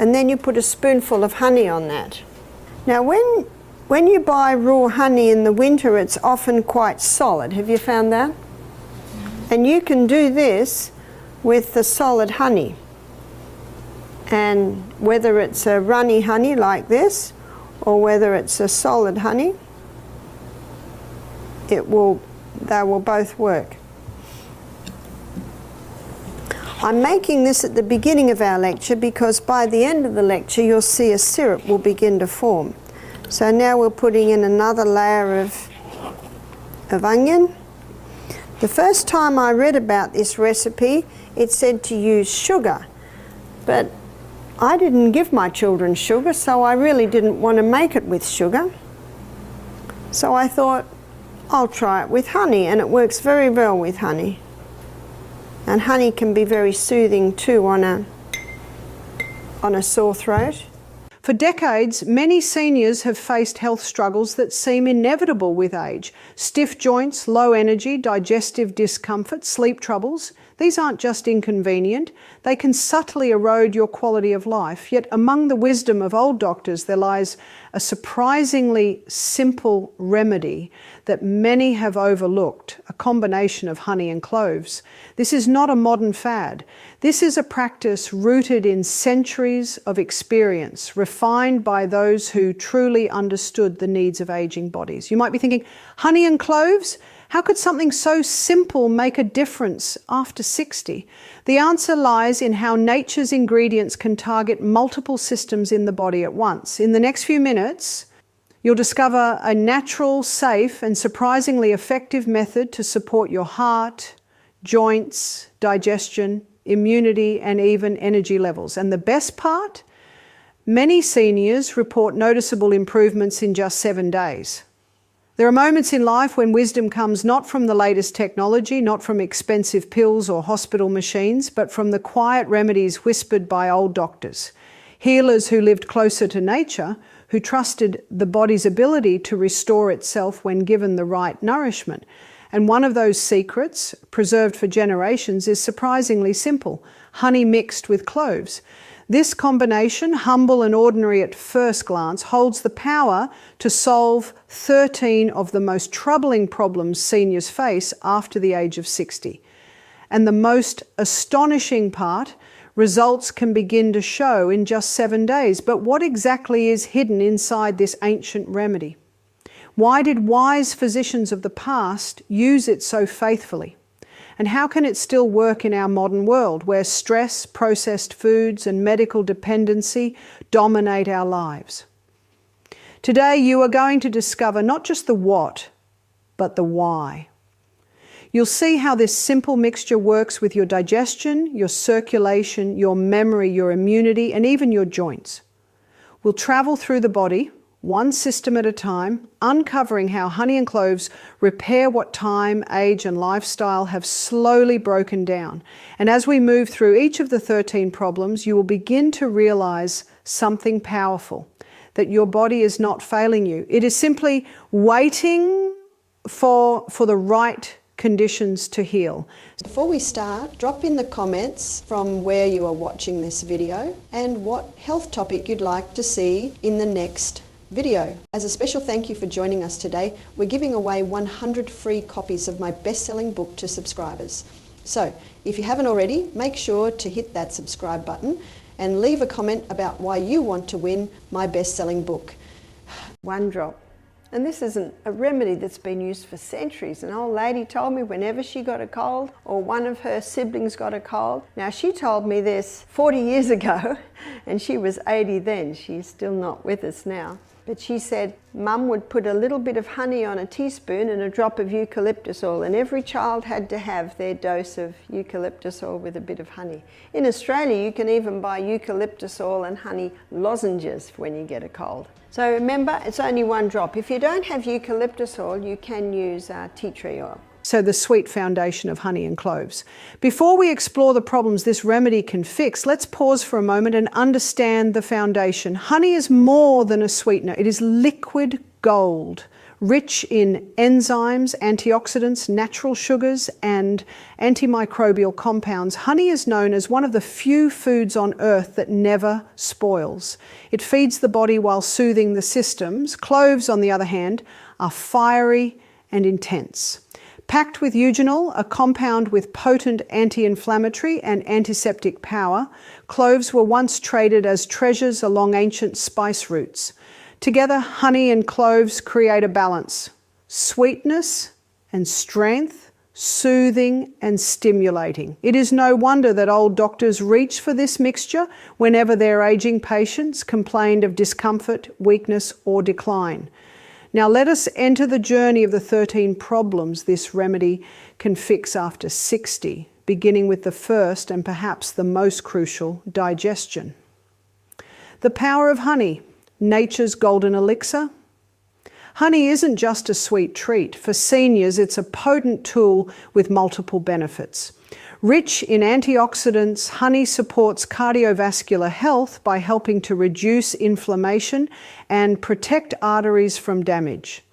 and then you put a spoonful of honey on that. Now when you buy raw honey in the winter, it's often quite solid. Have you found that? And you can do this with the solid honey. And whether it's a runny honey like this, or whether it's a solid honey, they will both work. I'm making this at the beginning of our lecture because by the end of the lecture you'll see a syrup will begin to form. So now we're putting in another layer of onion. The first time I read about this recipe, it said to use sugar, but I didn't give my children sugar, so I really didn't want to make it with sugar. So I thought, I'll try it with honey, and it works very well with honey. And honey can be very soothing too on a sore throat. For decades, many seniors have faced health struggles that seem inevitable with age. Stiff joints, low energy, digestive discomfort, sleep troubles. These aren't just inconvenient, they can subtly erode your quality of life. Yet among the wisdom of old doctors there lies a surprisingly simple remedy that many have overlooked, a combination of honey and cloves. This is not a modern fad. This is a practice rooted in centuries of experience, refined by those who truly understood the needs of aging bodies. You might be thinking, honey and cloves? How could something so simple make a difference after 60? The answer lies in how nature's ingredients can target multiple systems in the body at once. In the next few minutes, you'll discover a natural, safe, and surprisingly effective method to support your heart, joints, digestion, immunity, and even energy levels. And the best part? Many seniors report noticeable improvements in just 7 days. There are moments in life when wisdom comes not from the latest technology, not from expensive pills or hospital machines, but from the quiet remedies whispered by old doctors. Healers who lived closer to nature, who trusted the body's ability to restore itself when given the right nourishment. And one of those secrets, preserved for generations, is surprisingly simple: honey mixed with cloves. This combination, humble and ordinary at first glance, holds the power to solve 13 of the most troubling problems seniors face after the age of 60. And the most astonishing part, results can begin to show in just 7 days. But what exactly is hidden inside this ancient remedy? Why did wise physicians of the past use it so faithfully? And how can it still work in our modern world where stress, processed foods, and medical dependency dominate our lives? Today you are going to discover not just the what, but the why. You'll see how this simple mixture works with your digestion, your circulation, your memory, your immunity, and even your joints. We'll travel through the body, one system at a time, uncovering how honey and cloves repair what time, age, and lifestyle have slowly broken down. And as we move through each of the 13 problems, you will begin to realize something powerful, that your body is not failing you. It is simply waiting for the right conditions to heal. Before we start, drop in the comments from where you are watching this video and what health topic you'd like to see in the next video. As a special thank you for joining us today, we're giving away 100 free copies of my best-selling book to subscribers. So if you haven't already, make sure to hit that subscribe button and leave a comment about why you want to win my best-selling book. One drop. And this isn't a remedy that's been used for centuries. An old lady told me whenever she got a cold or one of her siblings got a cold. Now she told me this 40 years ago and she was 80 then. She's still not with us now. But she said Mum would put a little bit of honey on a teaspoon and a drop of eucalyptus oil, and every child had to have their dose of eucalyptus oil with a bit of honey. In Australia you can even buy eucalyptus oil and honey lozenges when you get a cold. So remember, it's only one drop. If you don't have eucalyptus oil, you can use tea tree oil. So the sweet foundation of honey and cloves. Before we explore the problems this remedy can fix, let's pause for a moment and understand the foundation. Honey is more than a sweetener. It is liquid gold, Rich in enzymes, antioxidants, natural sugars, and antimicrobial compounds, honey is known as one of the few foods on earth that never spoils. It feeds the body while soothing the systems. Cloves, on the other hand, are fiery and intense. Packed with eugenol, a compound with potent anti-inflammatory and antiseptic power, cloves were once traded as treasures along ancient spice routes. Together, honey and cloves create a balance: sweetness and strength, soothing and stimulating. It is no wonder that old doctors reach for this mixture whenever their aging patients complained of discomfort, weakness, or decline. Now let us enter the journey of the 13 problems this remedy can fix after 60, beginning with the first and perhaps the most crucial, digestion. The power of honey, nature's golden elixir. Honey isn't just a sweet treat. For seniors, it's a potent tool with multiple benefits. Rich in antioxidants, honey supports cardiovascular health by helping to reduce inflammation and protect arteries from damage.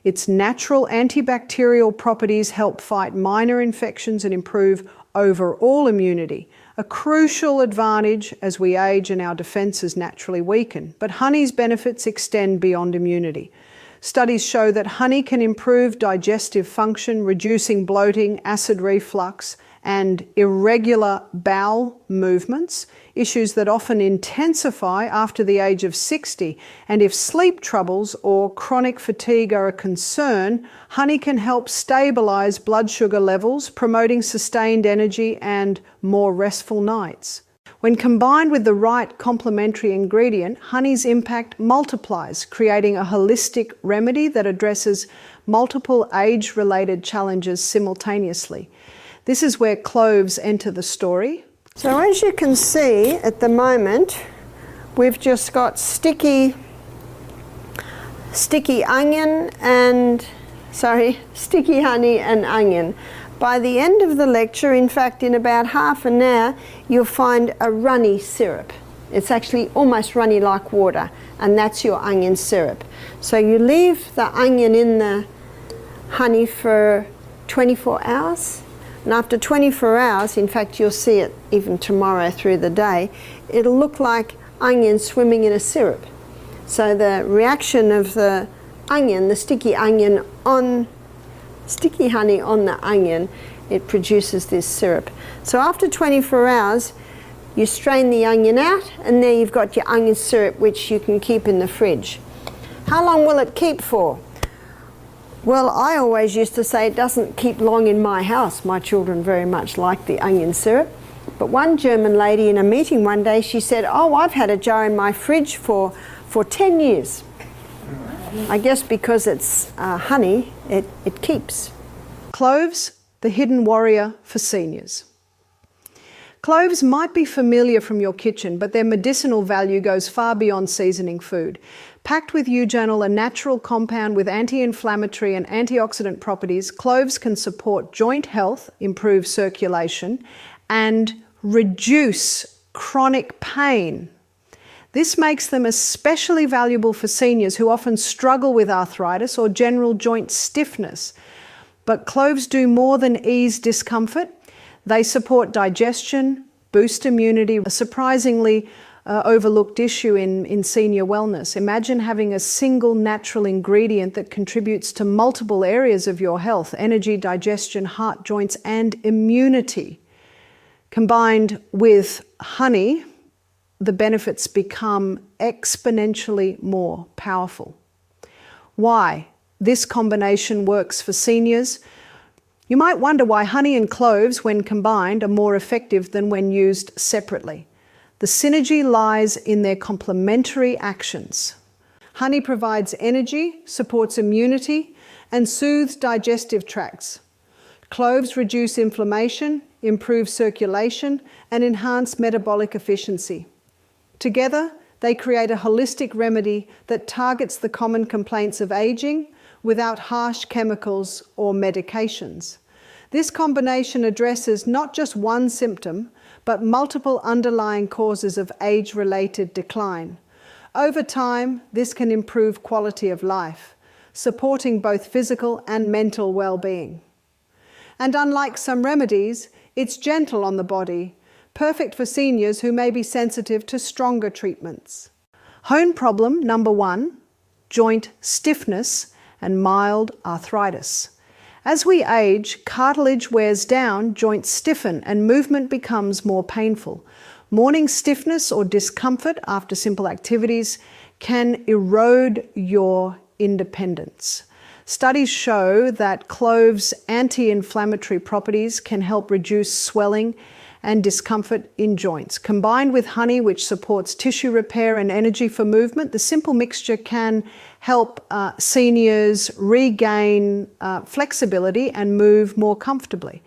Its natural antibacterial properties help fight minor infections and improve overall immunity, a crucial advantage as we age and our defences naturally weaken. But honey's benefits extend beyond immunity. Studies show that honey can improve digestive function, reducing bloating, acid reflux, and irregular bowel movements, issues that often intensify after the age of 60. And if sleep troubles or chronic fatigue are a concern, honey can help stabilize blood sugar levels, promoting sustained energy and more restful nights. When combined with the right complementary ingredient, honey's impact multiplies, creating a holistic remedy that addresses multiple age-related challenges simultaneously. This is where cloves enter the story. So as you can see at the moment, we've just got sticky onion and, sticky honey and onion. By the end of the lecture, in fact in about half an hour, you'll find a runny syrup. It's actually almost runny like water, and that's your onion syrup. So you leave the onion in the honey for 24 hours. And after 24 hours, in fact you'll see it even tomorrow through the day, it'll look like onion swimming in a syrup. So the reaction of the onion, the sticky honey on the onion, it produces this syrup. So after 24 hours, you strain the onion out, and there you've got your onion syrup, which you can keep in the fridge. How long will it keep for? Well, I always used to say it doesn't keep long in my house. My children very much like the onion syrup. But one German lady in a meeting one day, she said, "Oh, I've had a jar in my fridge for 10 years. I guess because it's honey, it keeps. Cloves, the hidden warrior for seniors. Cloves might be familiar from your kitchen, but their medicinal value goes far beyond seasoning food. Packed with eugenol, a natural compound with anti-inflammatory and antioxidant properties, cloves can support joint health, improve circulation, and reduce chronic pain. This makes them especially valuable for seniors who often struggle with arthritis or general joint stiffness. But cloves do more than ease discomfort. They support digestion, boost immunity, a surprisingly overlooked issue in senior wellness. Imagine having a single natural ingredient that contributes to multiple areas of your health: energy, digestion, heart, joints, and immunity. Combined with honey, the benefits become exponentially more powerful. Why this combination works for seniors? You might wonder why honey and cloves, when combined, are more effective than when used separately. The synergy lies in their complementary actions. Honey provides energy, supports immunity, and soothes digestive tracts. Cloves reduce inflammation, improve circulation, and enhance metabolic efficiency. Together, they create a holistic remedy that targets the common complaints of aging without harsh chemicals or medications. This combination addresses not just one symptom, but multiple underlying causes of age-related decline. Over time, this can improve quality of life. supporting both physical and mental well-being. And unlike some remedies, it's gentle on the body, perfect for seniors who may be sensitive to stronger treatments. Home problem number 1, joint stiffness and mild arthritis. As we age, cartilage wears down, joints stiffen, and movement becomes more painful. Morning stiffness or discomfort after simple activities can erode your independence. Studies show that cloves' anti-inflammatory properties can help reduce swelling and discomfort in joints. Combined with honey, which supports tissue repair and energy for movement, the simple mixture can help seniors regain flexibility and move more comfortably.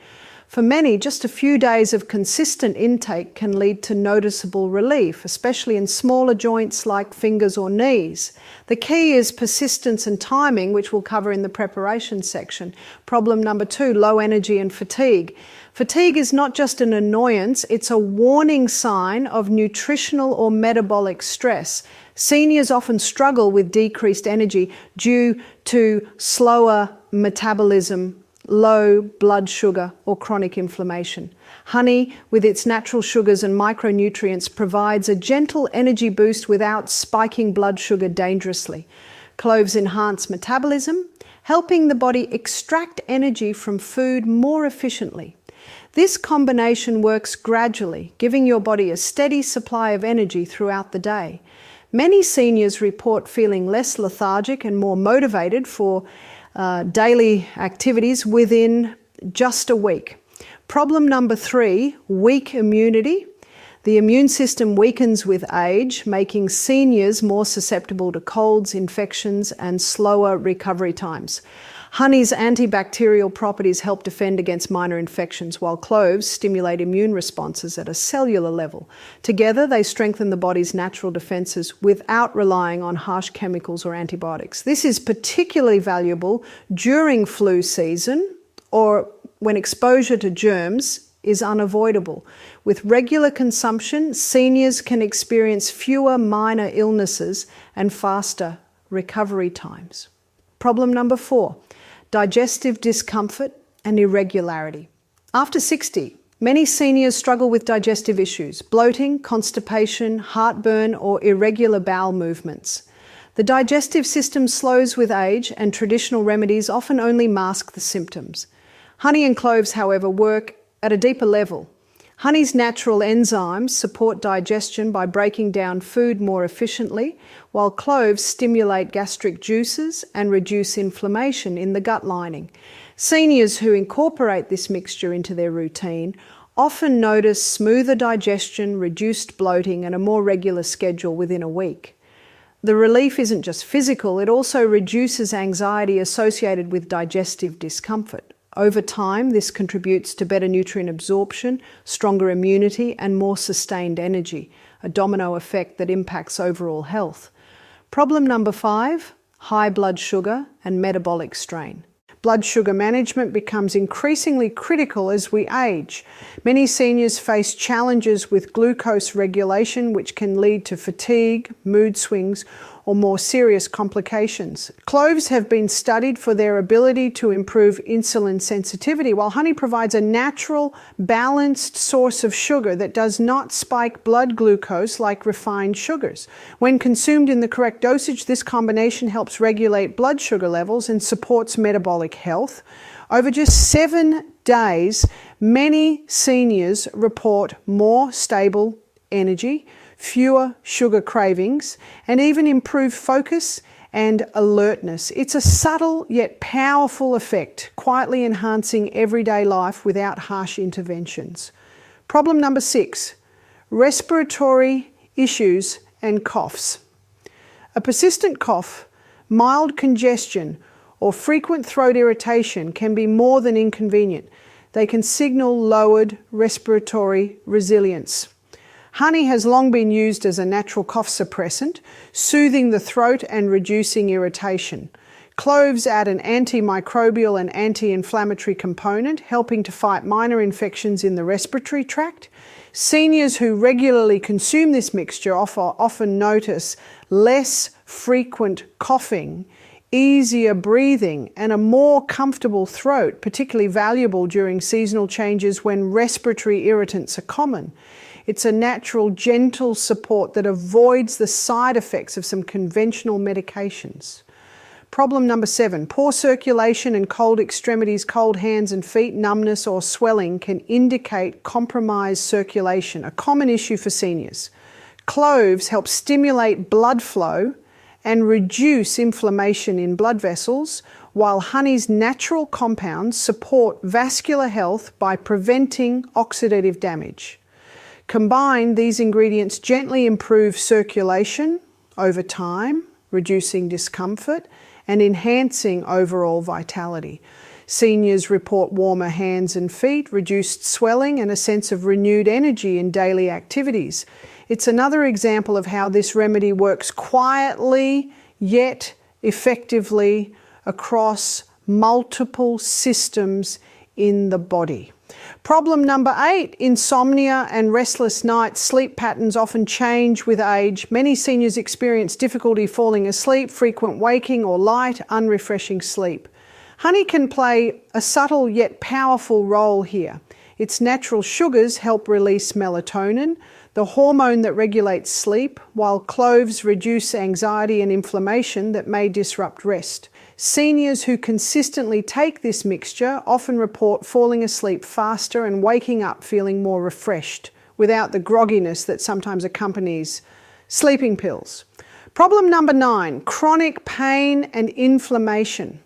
For many, just a few days of consistent intake can lead to noticeable relief, especially in smaller joints like fingers or knees. The key is persistence and timing, which we'll cover in the preparation section. Problem number 2, low energy and fatigue. Fatigue is not just an annoyance, it's a warning sign of nutritional or metabolic stress. Seniors often struggle with decreased energy due to slower metabolism, low blood sugar, or chronic inflammation. Honey, with its natural sugars and micronutrients, provides a gentle energy boost without spiking blood sugar dangerously. Cloves enhance metabolism, helping the body extract energy from food more efficiently. This combination works gradually, giving your body a steady supply of energy throughout the day. Many seniors report feeling less lethargic and more motivated for daily activities within just a week. Problem number 3, weak immunity. The immune system weakens with age, making seniors more susceptible to colds, infections, and slower recovery times. Honey's antibacterial properties help defend against minor infections, while cloves stimulate immune responses at a cellular level. Together, they strengthen the body's natural defenses without relying on harsh chemicals or antibiotics. This is particularly valuable during flu season or when exposure to germs is unavoidable. With regular consumption, seniors can experience fewer minor illnesses and faster recovery times. Problem number 4, digestive discomfort and irregularity. After 60, many seniors struggle with digestive issues, bloating, constipation, heartburn, or irregular bowel movements. The digestive system slows with age, and traditional remedies often only mask the symptoms. Honey and cloves, however, work at a deeper level. Honey's natural enzymes support digestion by breaking down food more efficiently, while cloves stimulate gastric juices and reduce inflammation in the gut lining. Seniors who incorporate this mixture into their routine often notice smoother digestion, reduced bloating, and a more regular schedule within a week. The relief isn't just physical, it also reduces anxiety associated with digestive discomfort. Over time, this contributes to better nutrient absorption, stronger immunity, and more sustained energy, a domino effect that impacts overall health. Problem number 5, high blood sugar and metabolic strain. Blood sugar management becomes increasingly critical as we age. Many seniors face challenges with glucose regulation, which can lead to fatigue, mood swings, or more serious complications. Cloves have been studied for their ability to improve insulin sensitivity, while honey provides a natural, balanced source of sugar that does not spike blood glucose like refined sugars. When consumed in the correct dosage, this combination helps regulate blood sugar levels and supports metabolic health. Over just 7 days, many seniors report more stable energy, fewer sugar cravings, and even improved focus and alertness. It's a subtle yet powerful effect, quietly enhancing everyday life without harsh interventions. Problem number 6, respiratory issues and coughs. A persistent cough, mild congestion, or frequent throat irritation can be more than inconvenient. They can signal lowered respiratory resilience. Honey has long been used as a natural cough suppressant, soothing the throat and reducing irritation. Cloves add an antimicrobial and anti-inflammatory component, helping to fight minor infections in the respiratory tract. Seniors who regularly consume this mixture often notice less frequent coughing easier breathing, and a more comfortable throat, particularly valuable during seasonal changes when respiratory irritants are common. It's a natural, gentle support that avoids the side effects of some conventional medications. Problem number 7, poor circulation and cold extremities, cold hands and feet, numbness or swelling can indicate compromised circulation, a common issue for seniors. Cloves help stimulate blood flow and reduce inflammation in blood vessels, while honey's natural compounds support vascular health by preventing oxidative damage. Combined, these ingredients gently improve circulation over time, reducing discomfort and enhancing overall vitality. Seniors report warmer hands and feet, reduced swelling, and a sense of renewed energy in daily activities. It's another example of how this remedy works quietly yet effectively across multiple systems in the body. Problem number 8, insomnia and restless nights. Sleep patterns often change with age. Many seniors experience difficulty falling asleep, frequent waking or light, unrefreshing sleep. Honey can play a subtle yet powerful role here. Its natural sugars help release melatonin, the hormone that regulates sleep, while cloves reduce anxiety and inflammation that may disrupt rest. Seniors who consistently take this mixture often report falling asleep faster and waking up feeling more refreshed, without the grogginess that sometimes accompanies sleeping pills. Problem number 9, chronic pain and inflammation.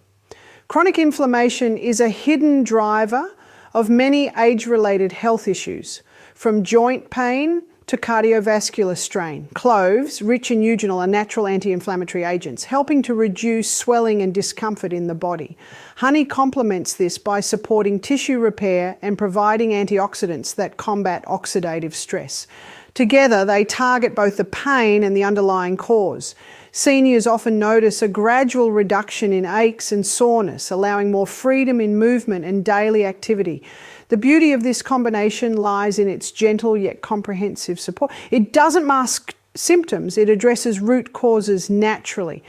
Chronic inflammation is a hidden driver of many age-related health issues, from joint pain to cardiovascular strain. Cloves, rich in eugenol, are natural anti-inflammatory agents, helping to reduce swelling and discomfort in the body. Honey complements this by supporting tissue repair and providing antioxidants that combat oxidative stress. Together, they target both the pain and the underlying cause. Seniors often notice a gradual reduction in aches and soreness, allowing more freedom in movement and daily activity. The beauty of this combination lies in its gentle yet comprehensive support. It doesn't mask symptoms, it addresses root causes naturally.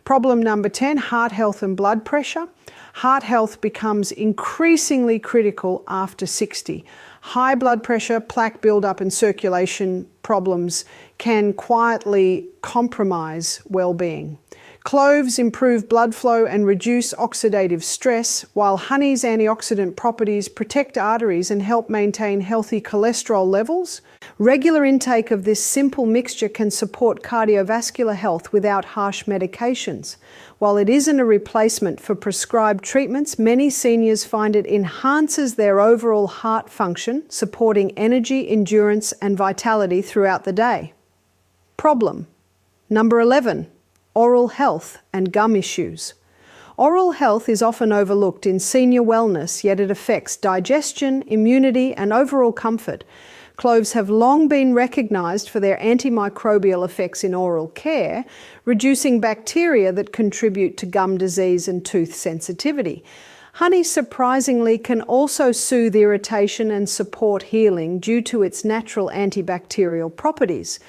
Problem number 10, heart health and blood pressure. Heart health becomes increasingly critical after 60. High blood pressure, plaque buildup and circulation problems can quietly compromise well-being. Cloves improve blood flow and reduce oxidative stress, while honey's antioxidant properties protect arteries and help maintain healthy cholesterol levels. Regular intake of this simple mixture can support cardiovascular health without harsh medications. While it isn't a replacement for prescribed treatments, many seniors find it enhances their overall heart function, supporting energy, endurance, and vitality throughout the day. Problem number 11. Oral health and gum issues. Oral health is often overlooked in senior wellness, yet it affects digestion, immunity, and overall comfort. Cloves have long been recognised for their antimicrobial effects in oral care, reducing bacteria that contribute to gum disease and tooth sensitivity. Honey, surprisingly, can also soothe irritation and support healing due to its natural antibacterial properties.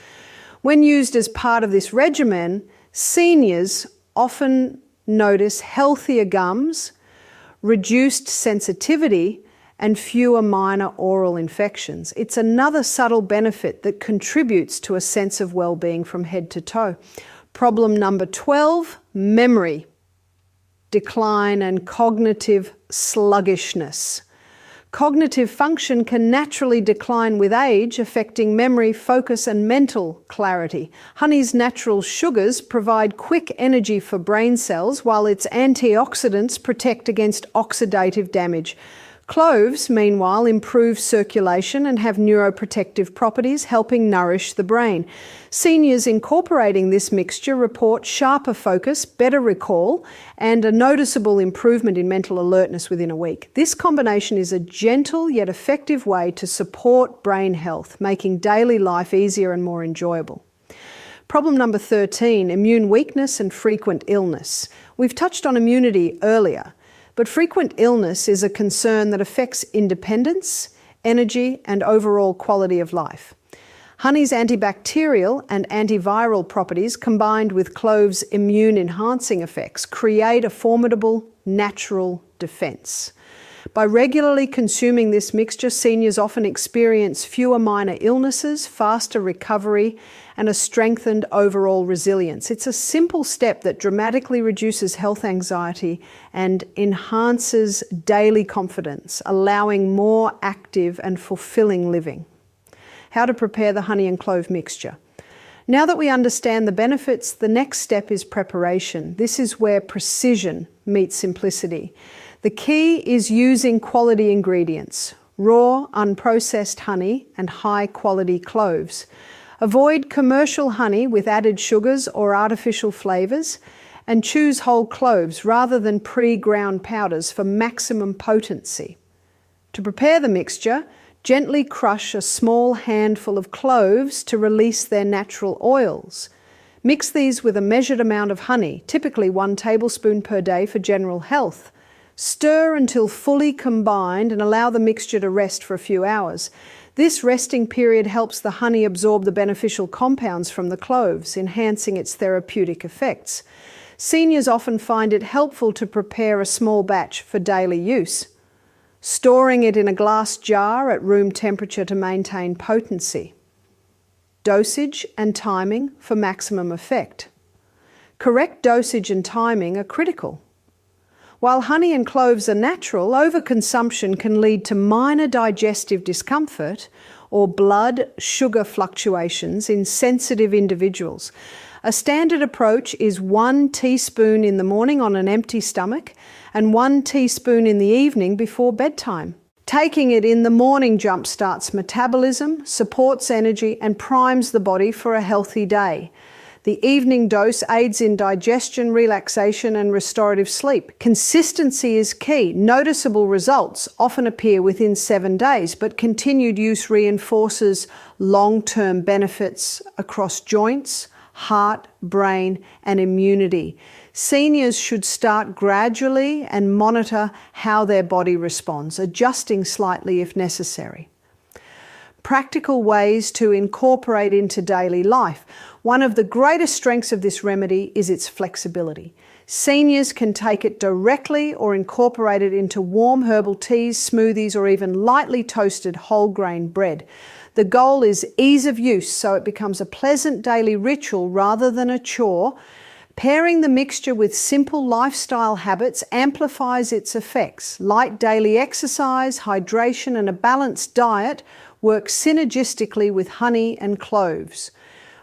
When used as part of this regimen, seniors often notice healthier gums, reduced sensitivity, and fewer minor oral infections. It's another subtle benefit that contributes to a sense of well-being from head to toe. Problem number 12, memory decline and cognitive sluggishness. Cognitive function can naturally decline with age, affecting memory, focus, and mental clarity. Honey's natural sugars provide quick energy for brain cells, while its antioxidants protect against oxidative damage. Cloves, meanwhile, improve circulation and have neuroprotective properties, helping nourish the brain. Seniors incorporating this mixture report sharper focus, better recall, and a noticeable improvement in mental alertness within a week. This combination is a gentle yet effective way to support brain health, making daily life easier and more enjoyable. Problem number 13, immune weakness and frequent illness. We've touched on immunity earlier, but frequent illness is a concern that affects independence, energy, and overall quality of life. Honey's antibacterial and antiviral properties, combined with cloves' immune-enhancing effects, create a formidable natural defence. By regularly consuming this mixture, seniors often experience fewer minor illnesses, faster recovery, and a strengthened overall resilience. It's a simple step that dramatically reduces health anxiety and enhances daily confidence, allowing more active and fulfilling living. How to prepare the honey and clove mixture. Now that we understand the benefits, the next step is preparation. This is where precision meets simplicity. The key is using quality ingredients: raw, unprocessed honey and high-quality cloves. Avoid commercial honey with added sugars or artificial flavours, and choose whole cloves rather than pre-ground powders for maximum potency. To prepare the mixture, gently crush a small handful of cloves to release their natural oils. Mix these with a measured amount of honey, typically 1 tablespoon per day for general health. Stir until fully combined and allow the mixture to rest for a few hours. This resting period helps the honey absorb the beneficial compounds from the cloves, enhancing its therapeutic effects. Seniors often find it helpful to prepare a small batch for daily use, storing it in a glass jar at room temperature to maintain potency. Dosage and timing for maximum effect. Correct dosage and timing are critical. While honey and cloves are natural, overconsumption can lead to minor digestive discomfort or blood sugar fluctuations in sensitive individuals. A standard approach is 1 teaspoon in the morning on an empty stomach and 1 teaspoon in the evening before bedtime. Taking it in the morning jumpstarts metabolism, supports energy, and primes the body for a healthy day. The evening dose aids in digestion, relaxation, and restorative sleep. Consistency is key. Noticeable results often appear within 7 days, but continued use reinforces long-term benefits across joints, heart, brain, and immunity. Seniors should start gradually and monitor how their body responds, adjusting slightly if necessary. Practical ways to incorporate into daily life. One of the greatest strengths of this remedy is its flexibility. Seniors can take it directly or incorporate it into warm herbal teas, smoothies, or even lightly toasted whole grain bread. The goal is ease of use, so it becomes a pleasant daily ritual rather than a chore. Pairing the mixture with simple lifestyle habits amplifies its effects. Light daily exercise, hydration, and a balanced diet work synergistically with honey and cloves.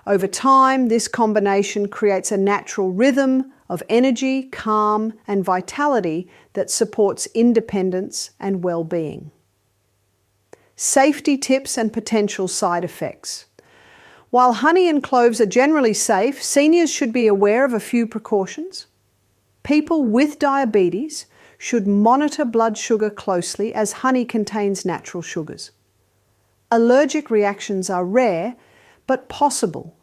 Over time, this combination creates a natural rhythm of energy, calm, and vitality that supports independence and well-being. Safety tips and potential side effects. While honey and cloves are generally safe, seniors should be aware of a few precautions. People with diabetes should monitor blood sugar closely, as honey contains natural sugars. Allergic reactions are rare, but possible.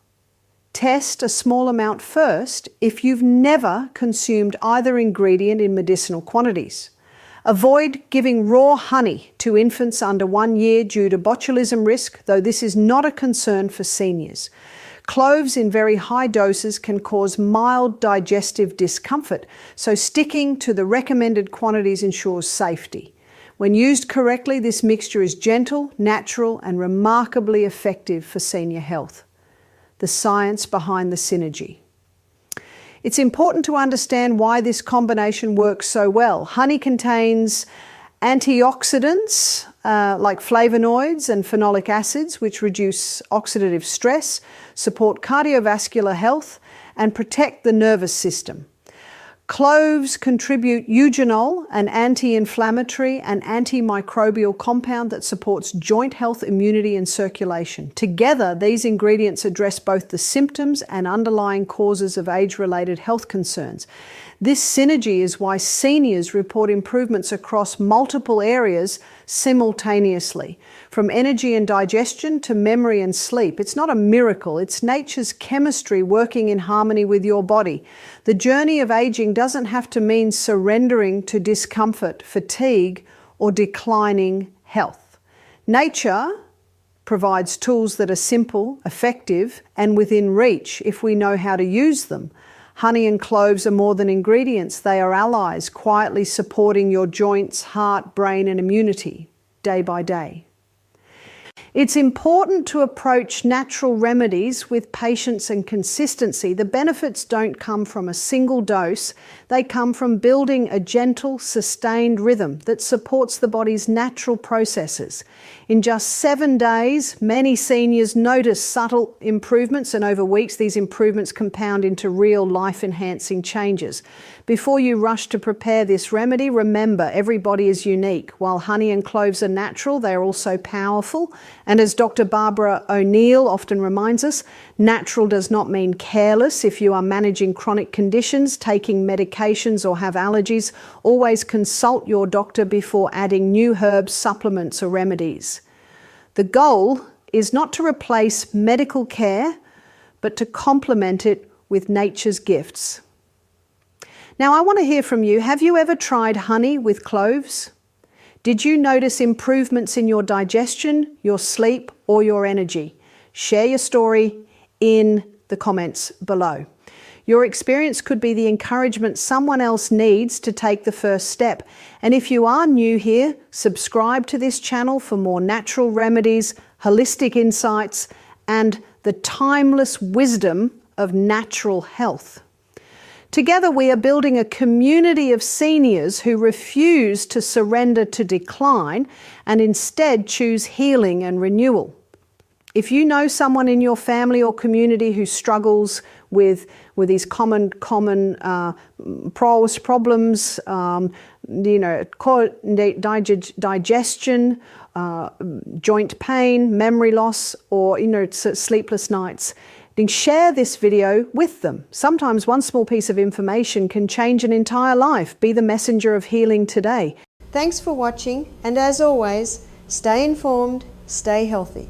Test a small amount first if you've never consumed either ingredient in medicinal quantities. Avoid giving raw honey to infants under 1 year due to botulism risk, though this is not a concern for seniors. Cloves in very high doses can cause mild digestive discomfort, so sticking to the recommended quantities ensures safety. When used correctly, this mixture is gentle, natural, and remarkably effective for senior health. The science behind the synergy. It's important to understand why this combination works so well. Honey contains antioxidants like flavonoids and phenolic acids, which reduce oxidative stress, support cardiovascular health, and protect the nervous system. Cloves contribute eugenol, an anti-inflammatory and antimicrobial compound that supports joint health, immunity, and circulation. Together, these ingredients address both the symptoms and underlying causes of age-related health concerns. This synergy is why seniors report improvements across multiple areas simultaneously, from energy and digestion to memory and sleep. It's not a miracle, it's nature's chemistry working in harmony with your body. The journey of aging doesn't have to mean surrendering to discomfort, fatigue, or declining health. Nature provides tools that are simple, effective, and within reach if we know how to use them. Honey and cloves are more than ingredients. They are allies, quietly supporting your joints, heart, brain, and immunity day by day. It's important to approach natural remedies with patience and consistency. The benefits don't come from a single dose. They come from building a gentle, sustained rhythm that supports the body's natural processes. In just 7 days, many seniors notice subtle improvements, and over weeks these improvements compound into real life-enhancing changes. Before you rush to prepare this remedy, remember everybody is unique. While honey and cloves are natural, they are also powerful. And as Dr. Barbara O'Neill often reminds us, natural does not mean careless. If you are managing chronic conditions, taking medications, or have allergies, always consult your doctor before adding new herbs, supplements, or remedies. The goal is not to replace medical care, but to complement it with nature's gifts. Now, I want to hear from you. Have you ever tried honey with cloves? Did you notice improvements in your digestion, your sleep, or your energy? Share your story in the comments below. Your experience could be the encouragement someone else needs to take the first step. And if you are new here, subscribe to this channel for more natural remedies, holistic insights, and the timeless wisdom of natural health. Together we are building a community of seniors who refuse to surrender to decline and instead choose healing and renewal. If you know someone in your family or community who struggles with these common problems, digestion, joint pain, memory loss, or sleepless nights, then share this video with them. Sometimes one small piece of information can change an entire life. Be the messenger of healing today. Thanks for watching, and as always, stay informed, stay healthy.